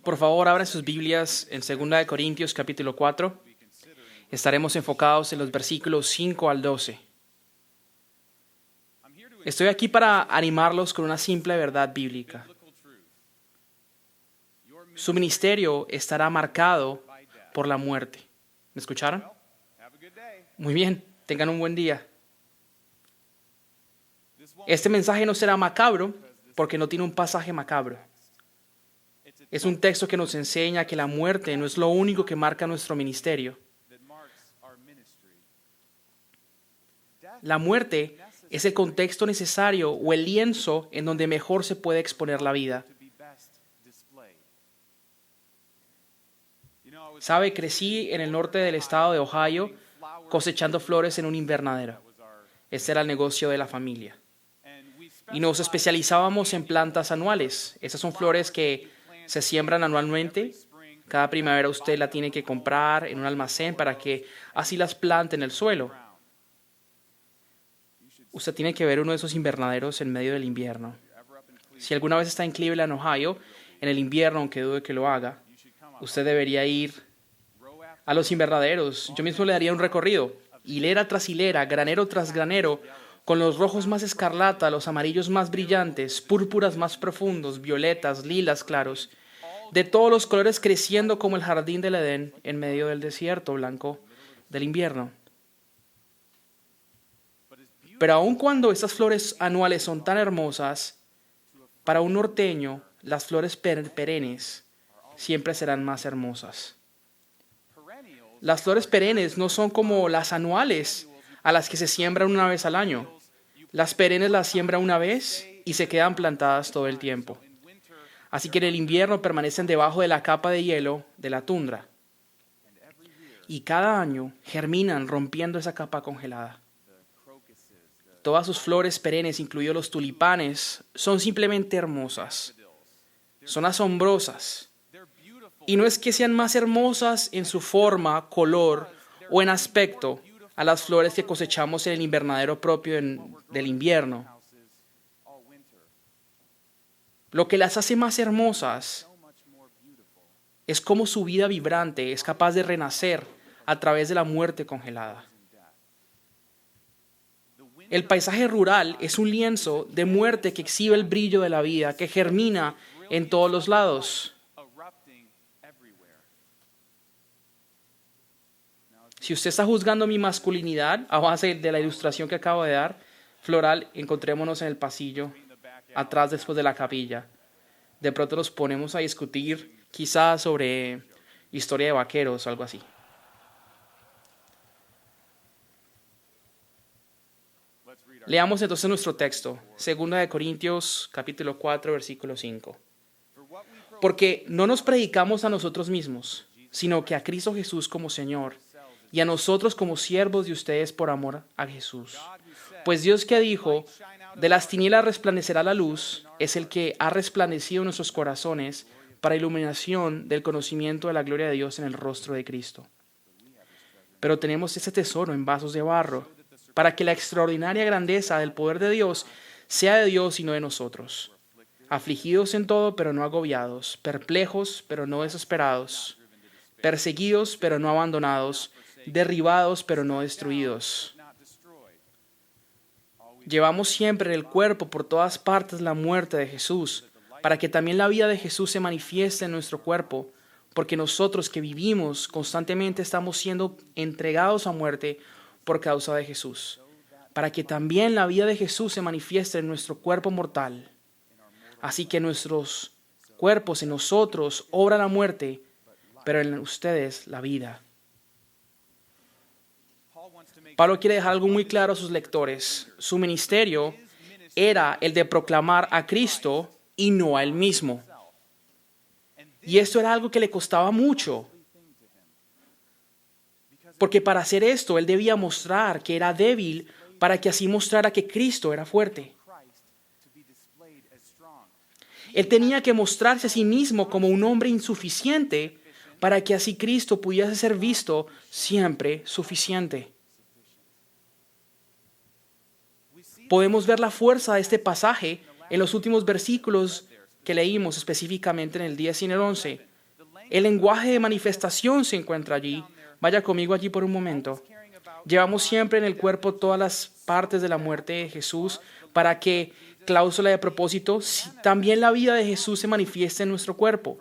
Por favor, abran sus Biblias en 2 Corintios capítulo 4. Estaremos enfocados en los versículos 5 al 12. Estoy aquí para animarlos con una simple verdad bíblica. Su ministerio estará marcado por la muerte. ¿Me escucharon? Muy bien, tengan un buen día. Este mensaje no será macabro porque no tiene un pasaje macabro. Es un texto que nos enseña que la muerte no es lo único que marca nuestro ministerio. La muerte es el contexto necesario o el lienzo en donde mejor se puede exponer la vida. Sabe, crecí en el norte del estado de Ohio cosechando flores en un invernadero. Ese era el negocio de la familia. Y nos especializábamos en plantas anuales. Esas son flores que se siembran anualmente. Cada primavera usted la tiene que comprar en un almacén para que así las plante en el suelo. Usted tiene que ver uno de esos invernaderos en medio del invierno. Si alguna vez está en Cleveland, Ohio, en el invierno, aunque dude que lo haga, usted debería ir a los invernaderos. Yo mismo le daría un recorrido, hilera tras hilera, granero tras granero, con los rojos más escarlata, los amarillos más brillantes, púrpuras más profundos, violetas, lilas claros, de todos los colores creciendo como el jardín del Edén en medio del desierto blanco del invierno. Pero aun cuando estas flores anuales son tan hermosas, para un norteño, las flores perennes siempre serán más hermosas. Las flores perennes no son como las anuales a las que se siembran una vez al año. Las perennes las siembra una vez y se quedan plantadas todo el tiempo. Así que en el invierno permanecen debajo de la capa de hielo de la tundra. Y cada año germinan rompiendo esa capa congelada. Todas sus flores perennes, incluidos los tulipanes, son simplemente hermosas. Son asombrosas. Y no es que sean más hermosas en su forma, color o en aspecto a las flores que cosechamos en el invernadero propio del invierno. Lo que las hace más hermosas es cómo su vida vibrante es capaz de renacer a través de la muerte congelada. El paisaje rural es un lienzo de muerte que exhibe el brillo de la vida, que germina en todos los lados. Si usted está juzgando mi masculinidad a base de la ilustración que acabo de dar, floral, encontrémonos en el pasillo, atrás después de la capilla. De pronto nos ponemos a discutir quizás sobre historia de vaqueros o algo así. Leamos entonces nuestro texto, 2 Corintios capítulo 4, versículo 5. Porque no nos predicamos a nosotros mismos, sino que a Cristo Jesús como Señor, y a nosotros como siervos de ustedes por amor a Jesús. Pues Dios que dijo, de las tinieblas resplandecerá la luz, es el que ha resplandecido en nuestros corazones para iluminación del conocimiento de la gloria de Dios en el rostro de Cristo. Pero tenemos este tesoro en vasos de barro, para que la extraordinaria grandeza del poder de Dios sea de Dios y no de nosotros. Afligidos en todo, pero no agobiados, perplejos, pero no desesperados, perseguidos, pero no abandonados, derribados, pero no destruidos. Llevamos siempre en el cuerpo por todas partes la muerte de Jesús, para que también la vida de Jesús se manifieste en nuestro cuerpo, porque nosotros que vivimos constantemente estamos siendo entregados a muerte por causa de Jesús, para que también la vida de Jesús se manifieste en nuestro cuerpo mortal. Así que nuestros cuerpos en nosotros obran la muerte, pero en ustedes la vida. Pablo quiere dejar algo muy claro a sus lectores. Su ministerio era el de proclamar a Cristo y no a él mismo. Y esto era algo que le costaba mucho. Porque para hacer esto, él debía mostrar que era débil para que así mostrara que Cristo era fuerte. Él tenía que mostrarse a sí mismo como un hombre insuficiente para que así Cristo pudiese ser visto siempre suficiente. Podemos ver la fuerza de este pasaje en los últimos versículos que leímos específicamente en el 10 y en el 11, el lenguaje de manifestación se encuentra allí. Vaya conmigo allí por un momento. Llevamos siempre en el cuerpo todas las partes de la muerte de Jesús para que, cláusula de propósito, también la vida de Jesús se manifieste en nuestro cuerpo.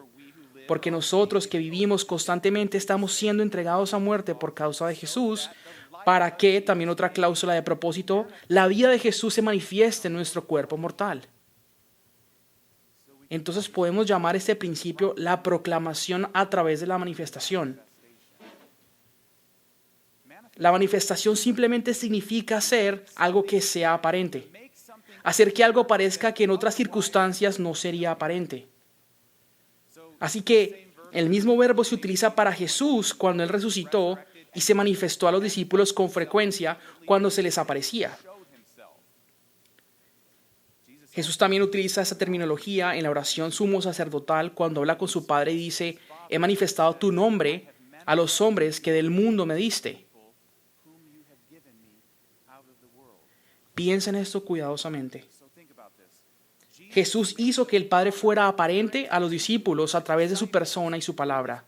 Porque nosotros que vivimos constantemente estamos siendo entregados a muerte por causa de Jesús, para que, también otra cláusula de propósito, la vida de Jesús se manifieste en nuestro cuerpo mortal. Entonces podemos llamar este principio la proclamación a través de la manifestación. La manifestación simplemente significa hacer algo que sea aparente. Hacer que algo parezca que en otras circunstancias no sería aparente. Así que el mismo verbo se utiliza para Jesús cuando Él resucitó y se manifestó a los discípulos con frecuencia cuando se les aparecía. Jesús también utiliza esa terminología en la oración sumo sacerdotal cuando habla con su Padre y dice: he manifestado tu nombre a los hombres que del mundo me diste. Piensa en esto cuidadosamente. Jesús hizo que el Padre fuera aparente a los discípulos a través de su persona y su palabra.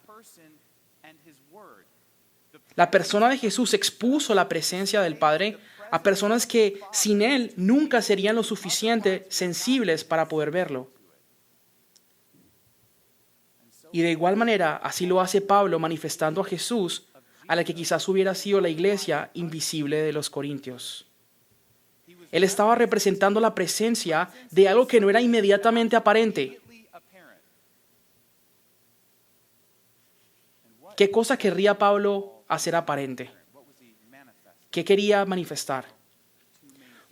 La persona de Jesús expuso la presencia del Padre a personas que sin Él nunca serían lo suficiente sensibles para poder verlo. Y de igual manera, así lo hace Pablo manifestando a Jesús, a la que quizás hubiera sido la iglesia invisible de los Corintios. Él estaba representando la presencia de algo que no era inmediatamente aparente. ¿Qué cosa querría Pablo hacer aparente? ¿Qué quería manifestar?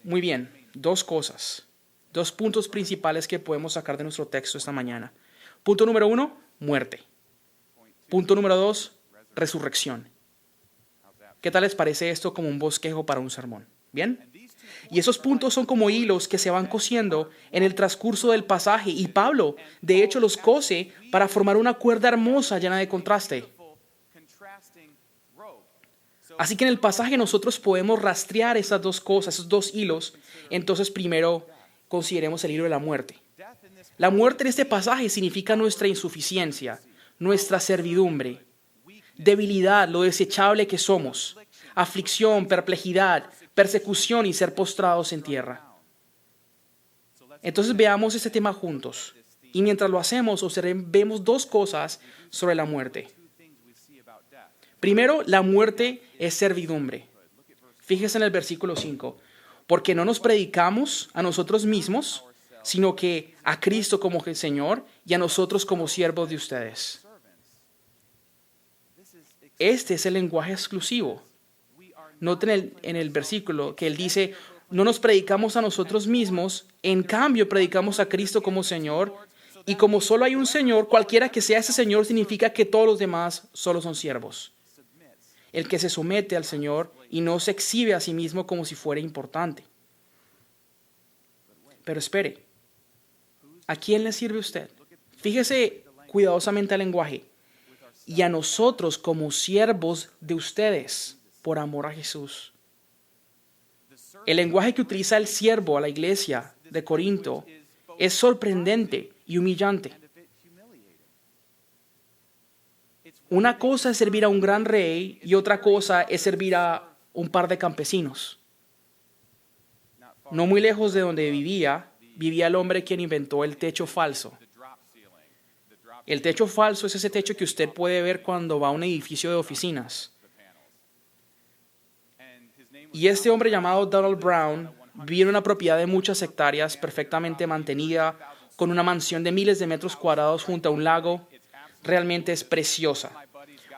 Muy bien, dos cosas. Dos puntos principales que podemos sacar de nuestro texto esta mañana. Punto número 1, muerte. Punto número 2, resurrección. ¿Qué tal les parece esto como un bosquejo para un sermón? ¿Bien? Y esos puntos son como hilos que se van cosiendo en el transcurso del pasaje. Y Pablo, de hecho, los cose para formar una cuerda hermosa llena de contraste. Así que en el pasaje nosotros podemos rastrear esas dos cosas, esos dos hilos. Entonces primero consideremos el hilo de la muerte. La muerte en este pasaje significa nuestra insuficiencia, nuestra servidumbre, debilidad, lo desechable que somos, aflicción, perplejidad, persecución y ser postrados en tierra. Entonces veamos este tema juntos. Y mientras lo hacemos, vemos dos cosas sobre la muerte. Primero, la muerte es servidumbre. Fíjese en el versículo 5. Porque no nos predicamos a nosotros mismos, sino que a Cristo como Señor y a nosotros como siervos de ustedes. Este es el lenguaje exclusivo. Noten en el versículo que él dice: no nos predicamos a nosotros mismos, en cambio predicamos a Cristo como Señor, y como solo hay un Señor, cualquiera que sea ese Señor significa que todos los demás solo son siervos. El que se somete al Señor y no se exhibe a sí mismo como si fuera importante. Pero espere, ¿a quién le sirve usted? Fíjese cuidadosamente al lenguaje. Y a nosotros como siervos de ustedes, por amor a Jesús. El lenguaje que utiliza el siervo a la iglesia de Corinto es sorprendente y humillante. Una cosa es servir a un gran rey y otra cosa es servir a un par de campesinos. No muy lejos de donde vivía el hombre quien inventó el techo falso. El techo falso es ese techo que usted puede ver cuando va a un edificio de oficinas. Y este hombre llamado Donald Brown vivía en una propiedad de muchas hectáreas, perfectamente mantenida, con una mansión de miles de metros cuadrados junto a un lago. Realmente es preciosa.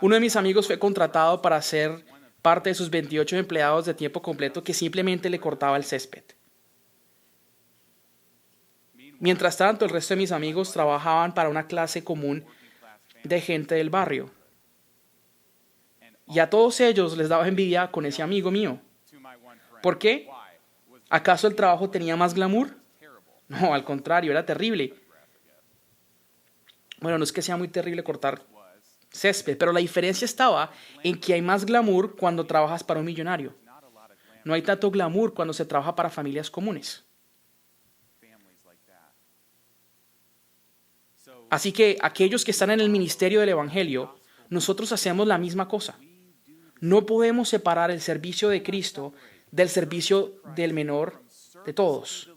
Uno de mis amigos fue contratado para ser parte de sus 28 empleados de tiempo completo que simplemente le cortaba el césped. Mientras tanto, el resto de mis amigos trabajaban para una clase común de gente del barrio. Y a todos ellos les daba envidia con ese amigo mío. ¿Por qué? ¿Acaso el trabajo tenía más glamour? No, al contrario, era terrible. Bueno, no es que sea muy terrible cortar césped, pero la diferencia estaba en que hay más glamour cuando trabajas para un millonario. No hay tanto glamour cuando se trabaja para familias comunes. Así que aquellos que están en el ministerio del Evangelio, nosotros hacemos la misma cosa. No podemos separar el servicio de Cristo del servicio del menor de todos.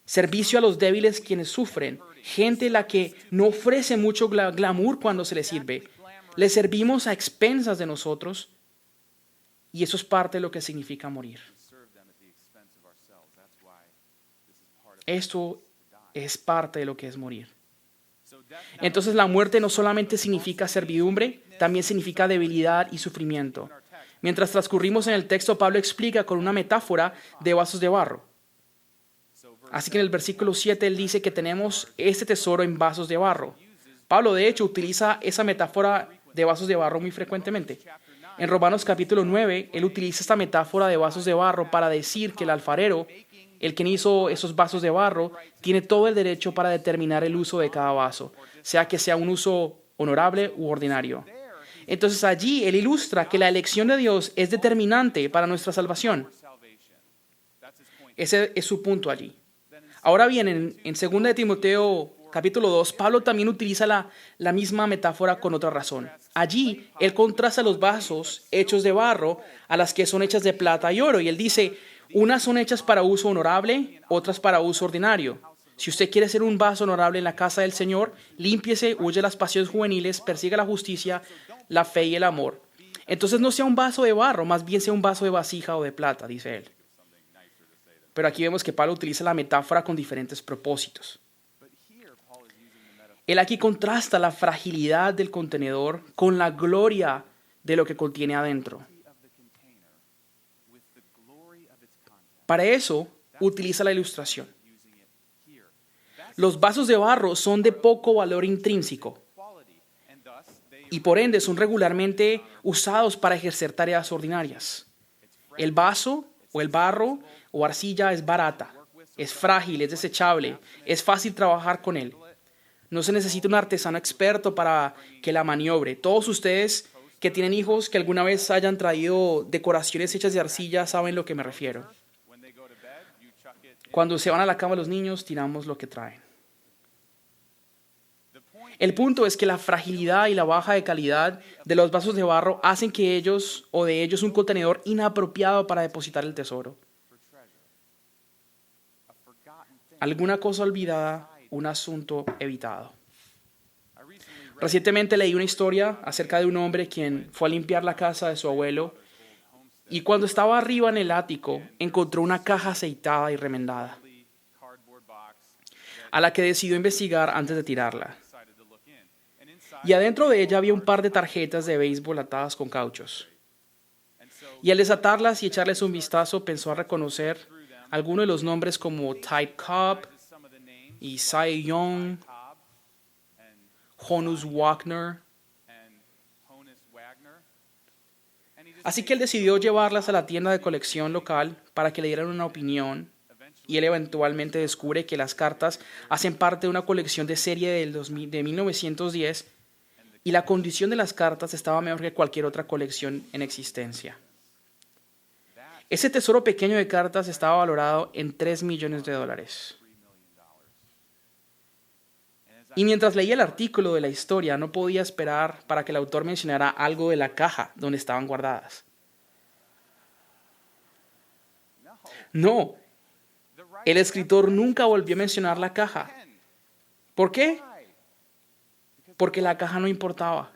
Servicio a los débiles quienes sufren, gente la que no ofrece mucho glamour cuando se les sirve. Le servimos a expensas de nosotros y eso es parte de lo que significa morir. Esto es parte de lo que es morir. Entonces la muerte no solamente significa servidumbre, también significa debilidad y sufrimiento. Mientras transcurrimos en el texto, Pablo explica con una metáfora de vasos de barro. Así que en el versículo 7 él dice que tenemos este tesoro en vasos de barro. Pablo de hecho utiliza esa metáfora de vasos de barro muy frecuentemente. En Romanos capítulo 9, él utiliza esta metáfora de vasos de barro para decir que el alfarero, el que hizo esos vasos de barro, tiene todo el derecho para determinar el uso de cada vaso, sea que sea un uso honorable u ordinario. Entonces allí él ilustra que la elección de Dios es determinante para nuestra salvación. Ese es su punto allí. Ahora bien, en 2 de Timoteo capítulo 2, Pablo también utiliza la misma metáfora con otra razón. Allí, él contrasta los vasos hechos de barro a las que son hechas de plata y oro. Y él dice, unas son hechas para uso honorable, otras para uso ordinario. Si usted quiere ser un vaso honorable en la casa del Señor, límpiese, huye las pasiones juveniles, persiga la justicia, la fe y el amor. Entonces no sea un vaso de barro, más bien sea un vaso de vasija o de plata, dice él. Pero aquí vemos que Pablo utiliza la metáfora con diferentes propósitos. Él aquí contrasta la fragilidad del contenedor con la gloria de lo que contiene adentro. Para eso, utiliza la ilustración. Los vasos de barro son de poco valor intrínseco y por ende son regularmente usados para ejercer tareas ordinarias. El vaso o el barro o arcilla es barata, es frágil, es desechable, es fácil trabajar con él. No se necesita un artesano experto para que la maniobre. Todos ustedes que tienen hijos que alguna vez hayan traído decoraciones hechas de arcilla saben lo que me refiero. Cuando se van a la cama los niños, tiramos lo que traen. El punto es que la fragilidad y la baja de calidad de los vasos de barro hacen que ellos o de ellos un contenedor inapropiado para depositar el tesoro. Alguna cosa olvidada, un asunto evitado. Recientemente leí una historia acerca de un hombre quien fue a limpiar la casa de su abuelo y cuando estaba arriba en el ático encontró una caja aceitada y remendada, a la que decidió investigar antes de tirarla. Y adentro de ella había un par de tarjetas de béisbol atadas con cauchos. Y al desatarlas y echarles un vistazo pensó a reconocer algunos de los nombres como Ty Cobb y Cy Young, Honus Wagner. Así que él decidió llevarlas a la tienda de colección local para que le dieran una opinión y él eventualmente descubre que las cartas hacen parte de una colección de serie de 1910 y la condición de las cartas estaba mejor que cualquier otra colección en existencia. Ese tesoro pequeño de cartas estaba valorado en $3 millones. Y mientras leía el artículo de la historia, no podía esperar para que el autor mencionara algo de la caja donde estaban guardadas. No, el escritor nunca volvió a mencionar la caja. ¿Por qué? Porque la caja no importaba.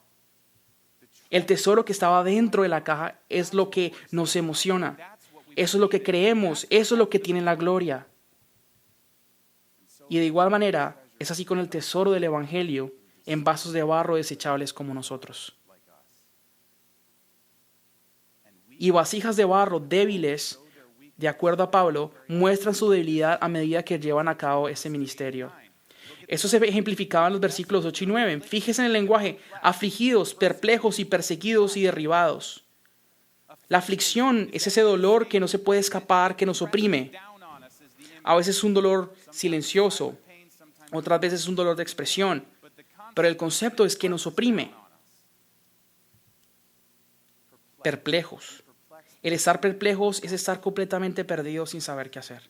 El tesoro que estaba dentro de la caja es lo que nos emociona. Eso es lo que creemos, eso es lo que tiene la gloria. Y de igual manera, es así con el tesoro del Evangelio en vasos de barro desechables como nosotros. Y vasijas de barro débiles, de acuerdo a Pablo, muestran su debilidad a medida que llevan a cabo ese ministerio. Eso se ejemplificaba en los versículos 8 y 9. Fíjese en el lenguaje: afligidos, perplejos y perseguidos y derribados. La aflicción es ese dolor que no se puede escapar, que nos oprime. A veces es un dolor silencioso, otras veces es un dolor de expresión, pero el concepto es que nos oprime. Perplejos. El estar perplejos es estar completamente perdidos sin saber qué hacer.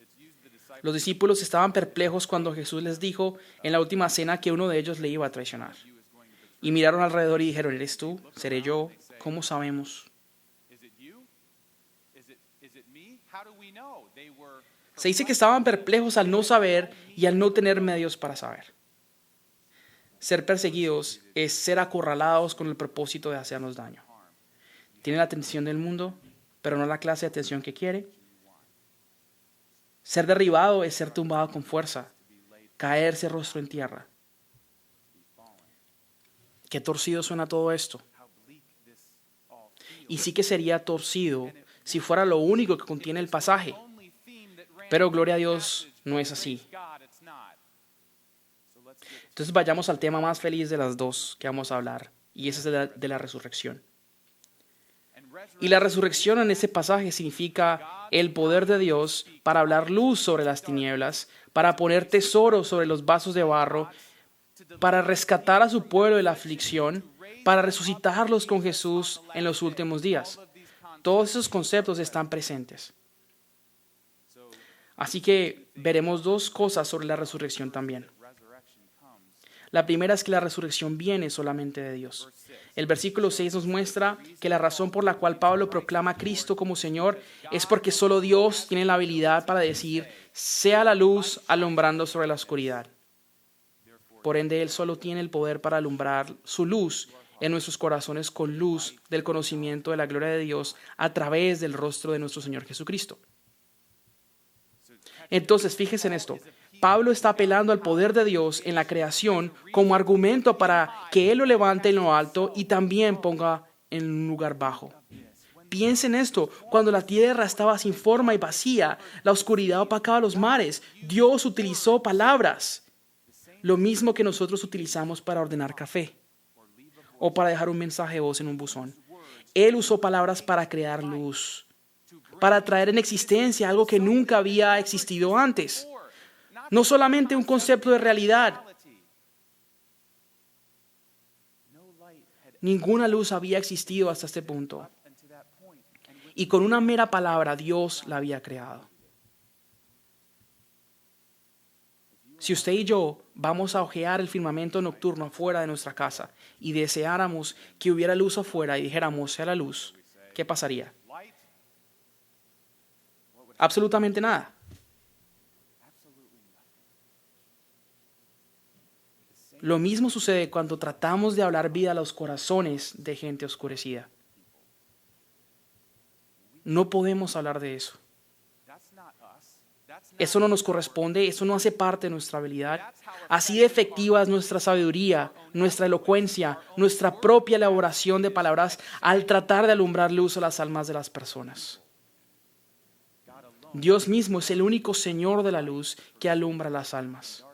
Los discípulos estaban perplejos cuando Jesús les dijo en la última cena que uno de ellos le iba a traicionar. Y miraron alrededor y dijeron, ¿eres tú? ¿Seré yo? ¿Cómo sabemos? Se dice que estaban perplejos al no saber y al no tener medios para saber. Ser perseguidos es ser acorralados con el propósito de hacernos daño. Tiene la atención del mundo, pero no la clase de atención que quiere. Ser derribado es ser tumbado con fuerza, caerse rostro en tierra. Qué torcido suena todo esto. Y sí que sería torcido si fuera lo único que contiene el pasaje. Pero gloria a Dios, no es así. Entonces vayamos al tema más feliz de las dos que vamos a hablar, y ese es de la resurrección. Y la resurrección en ese pasaje significa el poder de Dios para hablar luz sobre las tinieblas, para poner tesoro sobre los vasos de barro, para rescatar a su pueblo de la aflicción, para resucitarlos con Jesús en los últimos días. Todos esos conceptos están presentes. Así que veremos dos cosas sobre la resurrección también. La primera es que la resurrección viene solamente de Dios. El versículo 6 nos muestra que la razón por la cual Pablo proclama a Cristo como Señor es porque solo Dios tiene la habilidad para decir, sea la luz alumbrando sobre la oscuridad. Por ende, Él solo tiene el poder para alumbrar su luz en nuestros corazones con luz del conocimiento de la gloria de Dios a través del rostro de nuestro Señor Jesucristo. Entonces, fíjense en esto. Pablo está apelando al poder de Dios en la creación como argumento para que Él lo levante en lo alto y también ponga en un lugar bajo. Piensen esto, cuando la tierra estaba sin forma y vacía, la oscuridad opacaba los mares, Dios utilizó palabras, lo mismo que nosotros utilizamos para ordenar café o para dejar un mensaje de voz en un buzón. Él usó palabras para crear luz, para traer en existencia algo que nunca había existido antes. No solamente un concepto de realidad. Ninguna luz había existido hasta este punto. Y con una mera palabra Dios la había creado. Si usted y yo vamos a ojear el firmamento nocturno afuera de nuestra casa y deseáramos que hubiera luz afuera y dijéramos sea la luz, ¿qué pasaría? Absolutamente nada. Lo mismo sucede cuando tratamos de hablar vida a los corazones de gente oscurecida. No podemos hablar de eso. Eso no nos corresponde, eso no hace parte de nuestra habilidad. Así de efectiva es nuestra sabiduría, nuestra elocuencia, nuestra propia elaboración de palabras al tratar de alumbrar luz a las almas de las personas. Dios mismo es el único Señor de la luz que alumbra las almas.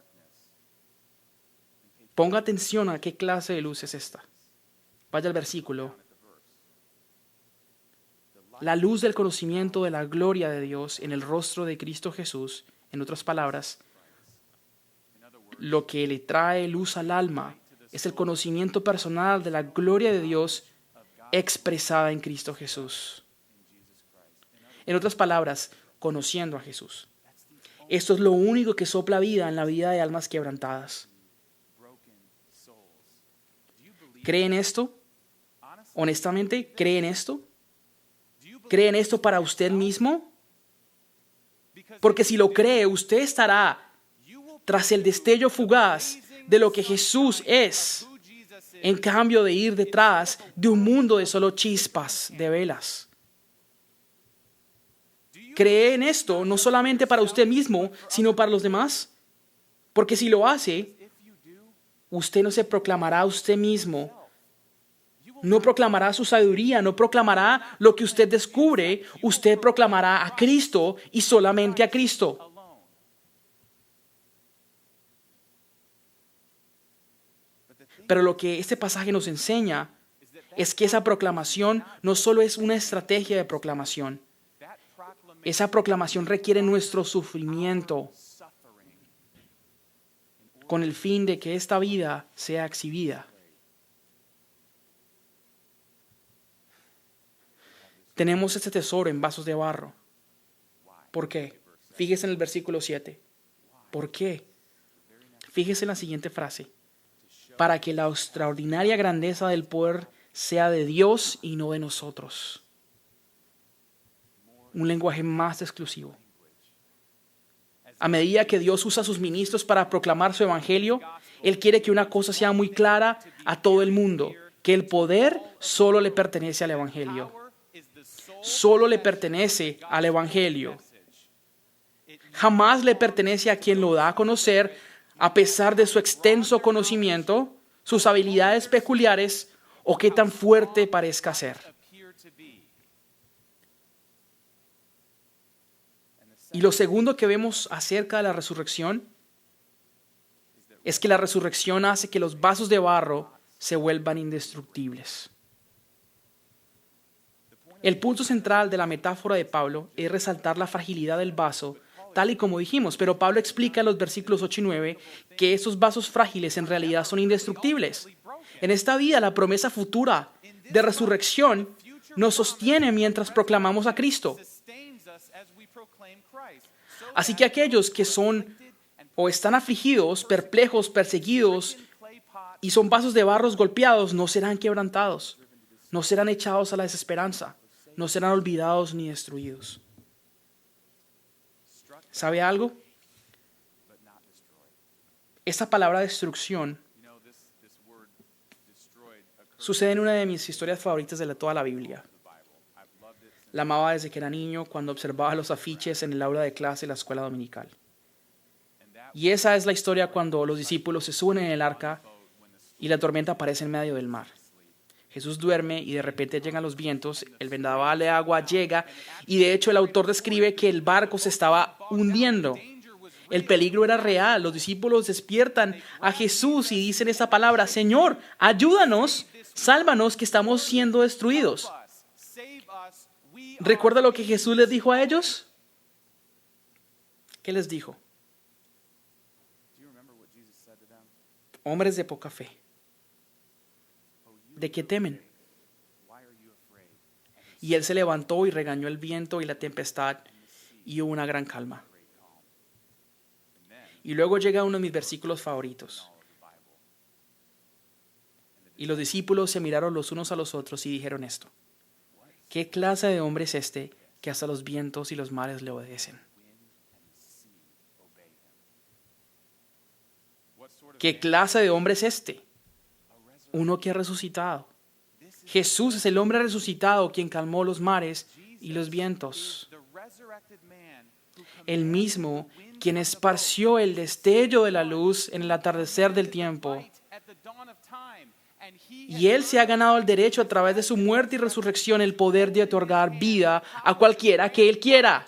Ponga atención a qué clase de luz es esta. Vaya al versículo. La luz del conocimiento de la gloria de Dios en el rostro de Cristo Jesús, en otras palabras, lo que le trae luz al alma es el conocimiento personal de la gloria de Dios expresada en Cristo Jesús. En otras palabras, conociendo a Jesús. Esto es lo único que sopla vida en la vida de almas quebrantadas. ¿Creen esto? Honestamente, ¿creen esto? ¿Creen esto para usted mismo? Porque si lo cree, usted estará tras el destello fugaz de lo que Jesús es, en cambio de ir detrás de un mundo de solo chispas de velas. ¿Cree en esto no solamente para usted mismo, sino para los demás? Porque si lo hace, usted no se proclamará a usted mismo, no proclamará su sabiduría, no proclamará lo que usted descubre, usted proclamará a Cristo y solamente a Cristo. Pero lo que este pasaje nos enseña es que esa proclamación no solo es una estrategia de proclamación. Esa proclamación requiere nuestro sufrimiento con el fin de que esta vida sea exhibida. Tenemos este tesoro en vasos de barro. ¿Por qué? Fíjese en el versículo 7. ¿Por qué? Fíjese en la siguiente frase. Para que la extraordinaria grandeza del poder sea de Dios y no de nosotros. Un lenguaje más exclusivo. A medida que Dios usa a sus ministros para proclamar su evangelio, Él quiere que una cosa sea muy clara a todo el mundo, que el poder solo le pertenece al evangelio. Solo le pertenece al evangelio. Jamás le pertenece a quien lo da a conocer, a pesar de su extenso conocimiento, sus habilidades peculiares o qué tan fuerte parezca ser. Y lo segundo que vemos acerca de la resurrección es que la resurrección hace que los vasos de barro se vuelvan indestructibles. El punto central de la metáfora de Pablo es resaltar la fragilidad del vaso, tal y como dijimos, pero Pablo explica en los versículos 8 y 9 que esos vasos frágiles en realidad son indestructibles. En esta vida, la promesa futura de resurrección nos sostiene mientras proclamamos a Cristo. Así que aquellos que son o están afligidos, perplejos, perseguidos y son vasos de barros golpeados no serán quebrantados, no serán echados a la desesperanza, no serán olvidados ni destruidos. ¿Sabe algo? Esta palabra destrucción sucede en una de mis historias favoritas de toda la Biblia. La amaba desde que era niño, cuando observaba los afiches en el aula de clase de la escuela dominical. Y esa es la historia cuando los discípulos se suben en el arca y la tormenta aparece en medio del mar. Jesús duerme y de repente llegan los vientos, el vendaval de agua llega y de hecho el autor describe que el barco se estaba hundiendo. El peligro era real. Los discípulos despiertan a Jesús y dicen esa palabra: Señor, ayúdanos, sálvanos que estamos siendo destruidos. ¿Recuerda lo que Jesús les dijo a ellos? ¿Qué les dijo? Hombres de poca fe. ¿De qué temen? Y él se levantó y regañó el viento y la tempestad y hubo una gran calma. Y luego llega uno de mis versículos favoritos. Y los discípulos se miraron los unos a los otros y dijeron esto: ¿qué clase de hombre es este que hasta los vientos y los mares le obedecen? ¿Qué clase de hombre es este? Uno que ha resucitado. Jesús es el hombre resucitado quien calmó los mares y los vientos. El mismo quien esparció el destello de la luz en el atardecer del tiempo. Y Él se ha ganado el derecho a través de su muerte y resurrección el poder de otorgar vida a cualquiera que Él quiera.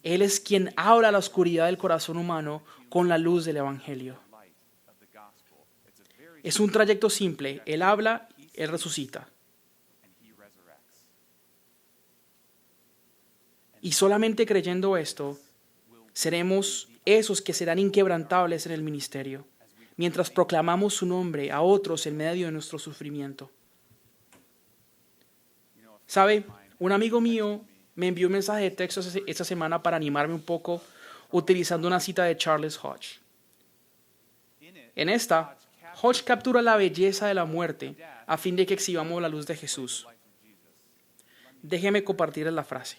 Él es quien abre la oscuridad del corazón humano con la luz del Evangelio. Es un trayecto simple. Él habla, Él resucita. Y solamente creyendo esto, seremos esos que serán inquebrantables en el ministerio, mientras proclamamos su nombre a otros en medio de nuestro sufrimiento. ¿Sabe? Un amigo mío me envió un mensaje de texto esta semana para animarme un poco, utilizando una cita de Charles Hodge. En esta, Hodge captura la belleza de la muerte a fin de que exhibamos la luz de Jesús. Déjeme compartirles la frase.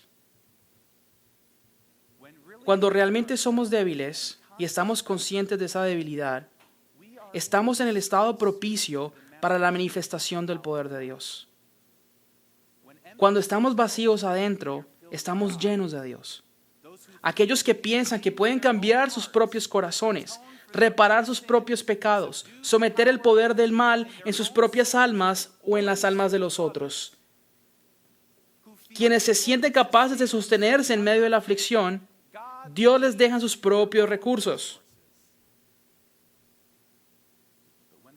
Cuando realmente somos débiles y estamos conscientes de esa debilidad, estamos en el estado propicio para la manifestación del poder de Dios. Cuando estamos vacíos adentro, estamos llenos de Dios. Aquellos que piensan que pueden cambiar sus propios corazones, reparar sus propios pecados, someter el poder del mal en sus propias almas o en las almas de los otros. Quienes se sienten capaces de sostenerse en medio de la aflicción, Dios les deja sus propios recursos.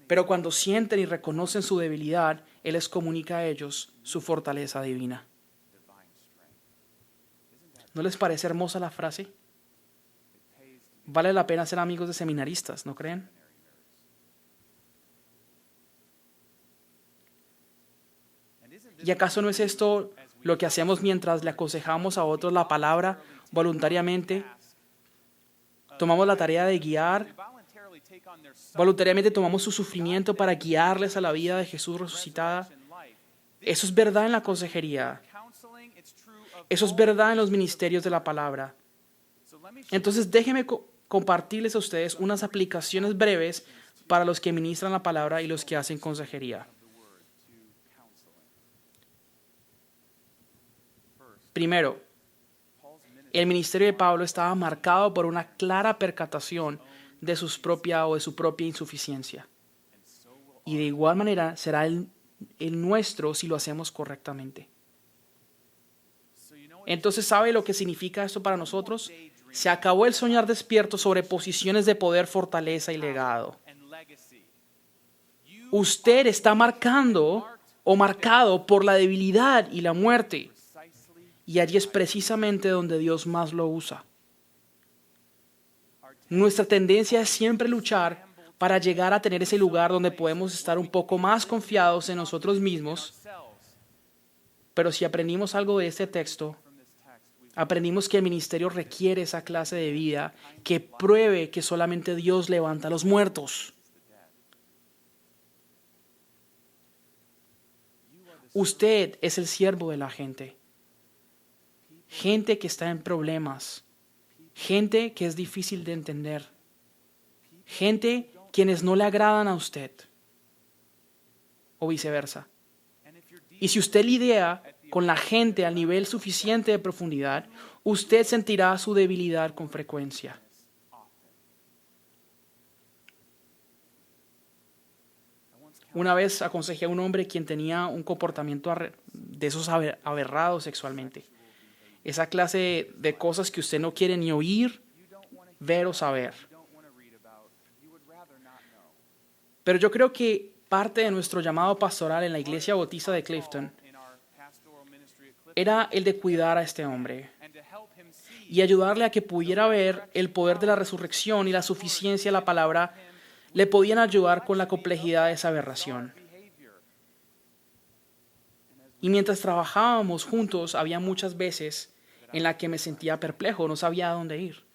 Pero cuando sienten y reconocen su debilidad, Él les comunica a ellos su fortaleza divina. ¿No les parece hermosa la frase? Vale la pena ser amigos de seminaristas, ¿no creen? ¿Y acaso no es esto lo que hacemos mientras le aconsejamos a otros la palabra voluntariamente? Tomamos la tarea de guiar, voluntariamente tomamos su sufrimiento para guiarles a la vida de Jesús resucitada. Eso es verdad en la consejería. Eso es verdad en los ministerios de la palabra. Entonces déjenme compartirles a ustedes unas aplicaciones breves para los que ministran la palabra y los que hacen consejería. Primero, el ministerio de Pablo estaba marcado por una clara percatación de su propia insuficiencia. Y de igual manera será el nuestro si lo hacemos correctamente. Entonces, ¿sabe lo que significa esto para nosotros? Se acabó el soñar despierto sobre posiciones de poder, fortaleza y legado. Usted está marcado por la debilidad y la muerte. Y allí es precisamente donde Dios más lo usa. Nuestra tendencia es siempre luchar para llegar a tener ese lugar donde podemos estar un poco más confiados en nosotros mismos. Pero si aprendimos algo de este texto, aprendimos que el ministerio requiere esa clase de vida que pruebe que solamente Dios levanta a los muertos. Usted es el siervo de la gente. Gente que está en problemas. Gente que es difícil de entender. Gente quienes no le agradan a usted. O viceversa. Y si usted lidia con la gente al nivel suficiente de profundidad, usted sentirá su debilidad con frecuencia. Una vez aconsejé a un hombre quien tenía un comportamiento de esos aberrados sexualmente. Esa clase de cosas que usted no quiere ni oír, ver o saber. Pero yo creo que parte de nuestro llamado pastoral en la Iglesia Bautista de Clifton era el de cuidar a este hombre y ayudarle a que pudiera ver el poder de la resurrección y la suficiencia de la palabra le podían ayudar con la complejidad de esa aberración. Y mientras trabajábamos juntos, había muchas veces en las que me sentía perplejo, no sabía a dónde ir.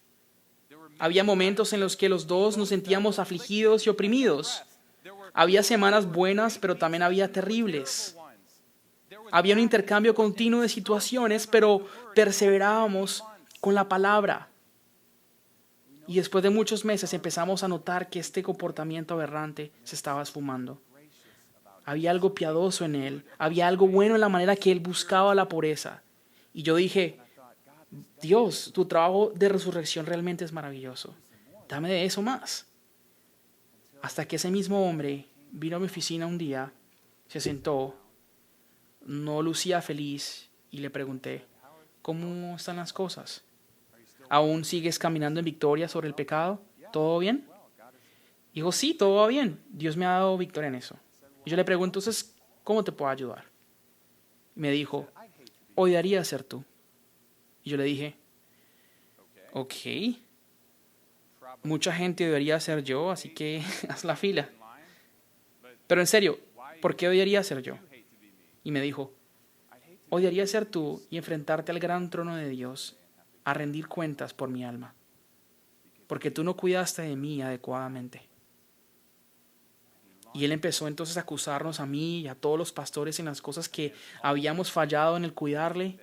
Había momentos en los que los dos nos sentíamos afligidos y oprimidos. Había semanas buenas, pero también había terribles. Había un intercambio continuo de situaciones, pero perseverábamos con la palabra. Y después de muchos meses empezamos a notar que este comportamiento aberrante se estaba esfumando. Había algo piadoso en él, había algo bueno en la manera que él buscaba la pureza. Y yo dije, Dios, tu trabajo de resurrección realmente es maravilloso. Dame de eso más. Hasta que ese mismo hombre vino a mi oficina un día, se sentó, no lucía feliz y le pregunté, ¿cómo están las cosas? ¿Aún sigues caminando en victoria sobre el pecado? ¿Todo bien? Dijo, sí, todo va bien. Dios me ha dado victoria en eso. Y yo le pregunto, entonces, ¿cómo te puedo ayudar? Y me dijo, odiaría ser tú. Y yo le dije, ok, mucha gente odiaría ser yo, así que haz la fila. Pero en serio, ¿por qué odiaría ser yo? Y me dijo, odiaría ser tú y enfrentarte al gran trono de Dios a rendir cuentas por mi alma, porque tú no cuidaste de mí adecuadamente. Y él empezó entonces a acusarnos a mí y a todos los pastores en las cosas que habíamos fallado en el cuidarle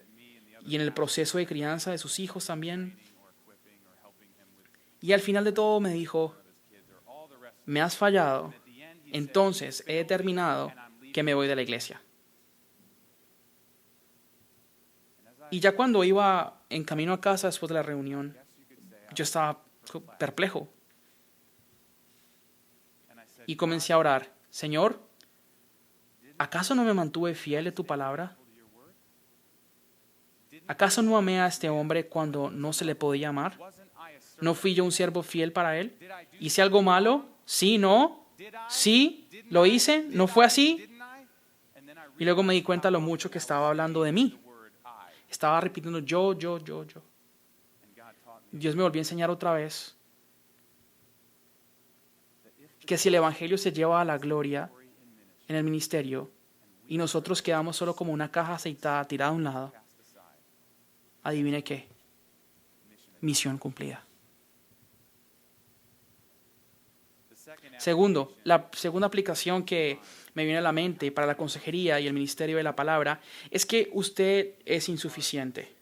y en el proceso de crianza de sus hijos también. Y al final de todo me dijo, me has fallado, entonces he determinado que me voy de la iglesia. Y ya cuando iba en camino a casa después de la reunión, yo estaba perplejo. Y comencé a orar, Señor, ¿acaso no me mantuve fiel de tu palabra? ¿Acaso no amé a este hombre cuando no se le podía amar? ¿No fui yo un siervo fiel para él? ¿Hice algo malo? ¿Sí? ¿No? ¿Sí? ¿Lo hice? ¿No fue así? Y luego me di cuenta lo mucho que estaba hablando de mí. Estaba repitiendo yo. Dios me volvió a enseñar otra vez que si el evangelio se lleva a la gloria en el ministerio, y nosotros quedamos solo como una caja aceitada tirada a un lado, adivine qué, misión cumplida. Segundo, la segunda aplicación que me viene a la mente para la consejería y el ministerio de la palabra es que usted es insuficiente.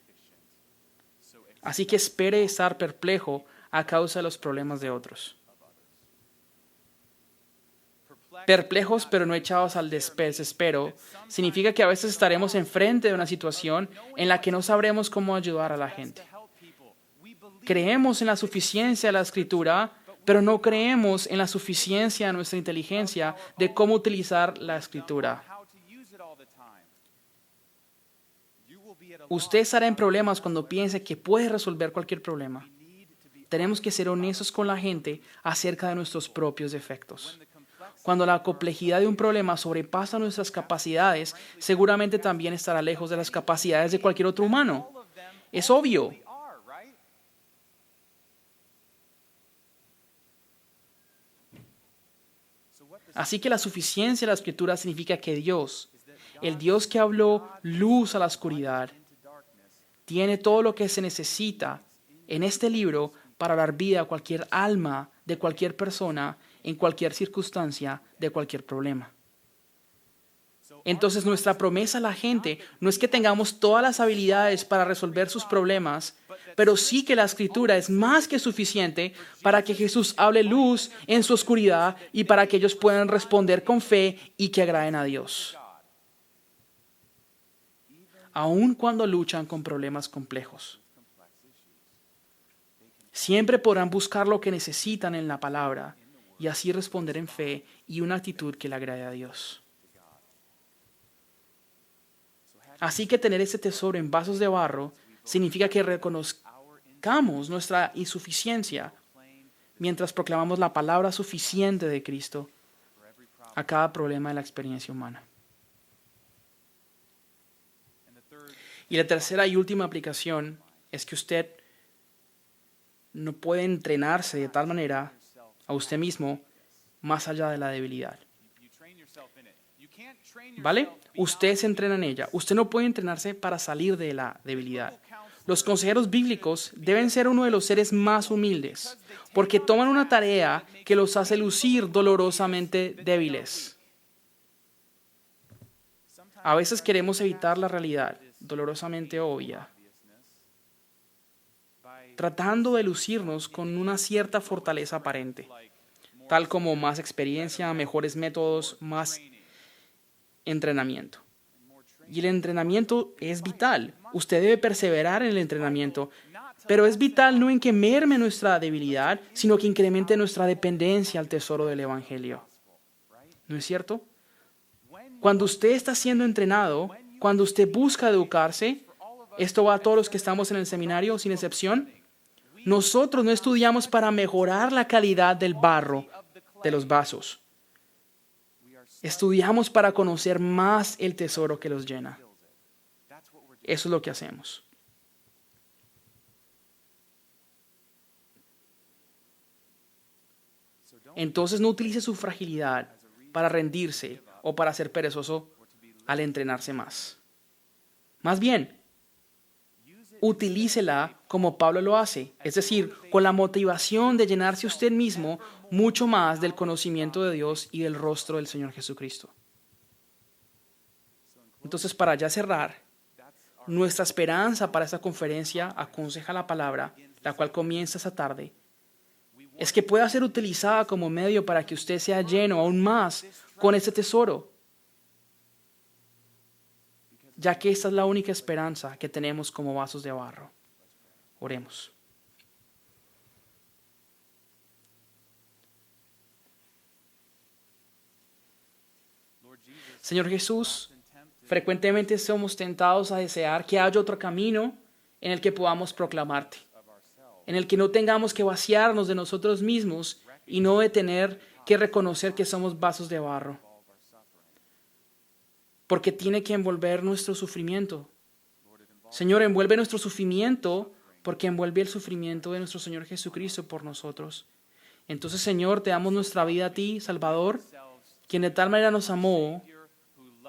Así que espere estar perplejo a causa de los problemas de otros. Perplejos pero no echados al desespero significa que a veces estaremos enfrente de una situación en la que no sabremos cómo ayudar a la gente. Creemos en la suficiencia de la Escritura, pero no creemos en la suficiencia de nuestra inteligencia de cómo utilizar la Escritura. Usted estará en problemas cuando piense que puede resolver cualquier problema. Tenemos que ser honestos con la gente acerca de nuestros propios defectos. Cuando la complejidad de un problema sobrepasa nuestras capacidades, seguramente también estará lejos de las capacidades de cualquier otro humano. Es obvio. Así que la suficiencia de la Escritura significa que Dios, el Dios que habló luz a la oscuridad, tiene todo lo que se necesita en este libro para dar vida a cualquier alma de cualquier persona, en cualquier circunstancia, de cualquier problema. Entonces nuestra promesa a la gente no es que tengamos todas las habilidades para resolver sus problemas, pero sí que la Escritura es más que suficiente para que Jesús hable luz en su oscuridad y para que ellos puedan responder con fe y que agraden a Dios. Aun cuando luchan con problemas complejos. Siempre podrán buscar lo que necesitan en la palabra y así responder en fe y una actitud que le agrade a Dios. Así que tener ese tesoro en vasos de barro significa que reconozcamos nuestra insuficiencia mientras proclamamos la palabra suficiente de Cristo a cada problema de la experiencia humana. Y la tercera y última aplicación es que usted no puede entrenarse de tal manera a usted mismo más allá de la debilidad. ¿Vale? Usted se entrena en ella. Usted no puede entrenarse para salir de la debilidad. Los consejeros bíblicos deben ser uno de los seres más humildes, porque toman una tarea que los hace lucir dolorosamente débiles. A veces queremos evitar la realidad dolorosamente obvia, tratando de lucirnos con una cierta fortaleza aparente, tal como más experiencia, mejores métodos, más entrenamiento. Y el entrenamiento es vital. Usted debe perseverar en el entrenamiento, pero es vital no en que merme nuestra debilidad, sino que incremente nuestra dependencia al tesoro del Evangelio. ¿No es cierto? Cuando usted está siendo entrenado, cuando usted busca educarse, esto va a todos los que estamos en el seminario, sin excepción, nosotros no estudiamos para mejorar la calidad del barro, de los vasos. Estudiamos para conocer más el tesoro que los llena. Eso es lo que hacemos. Entonces no utilice su fragilidad para rendirse o para ser perezoso al entrenarse más. Más bien, utilícela como Pablo lo hace, es decir, con la motivación de llenarse usted mismo mucho más del conocimiento de Dios y del rostro del Señor Jesucristo. Entonces, para ya cerrar, nuestra esperanza para esta conferencia Aconseja la Palabra, la cual comienza esta tarde, es que pueda ser utilizada como medio para que usted sea lleno aún más con este tesoro, ya que esta es la única esperanza que tenemos como vasos de barro. Oremos. Señor Jesús, frecuentemente somos tentados a desear que haya otro camino en el que podamos proclamarte, en el que no tengamos que vaciarnos de nosotros mismos y no de tener que reconocer que somos vasos de barro, porque tiene que envolver nuestro sufrimiento. Señor, envuelve nuestro sufrimiento porque envuelve el sufrimiento de nuestro Señor Jesucristo por nosotros. Entonces, Señor, te damos nuestra vida a ti, Salvador, quien de tal manera nos amó,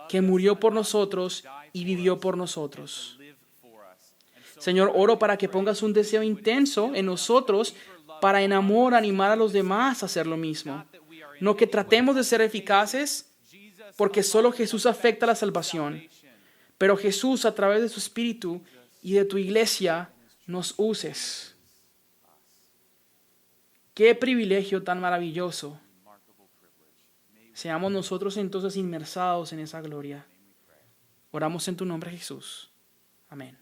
que murió por nosotros y vivió por nosotros. Señor, oro para que pongas un deseo intenso en nosotros para en amor animar a los demás a hacer lo mismo. No que tratemos de ser eficaces, porque solo Jesús afecta la salvación. Pero Jesús, a través de su Espíritu y de tu iglesia, nos uses. Qué privilegio tan maravilloso. Seamos nosotros entonces inmersados en esa gloria. Oramos en tu nombre, Jesús. Amén.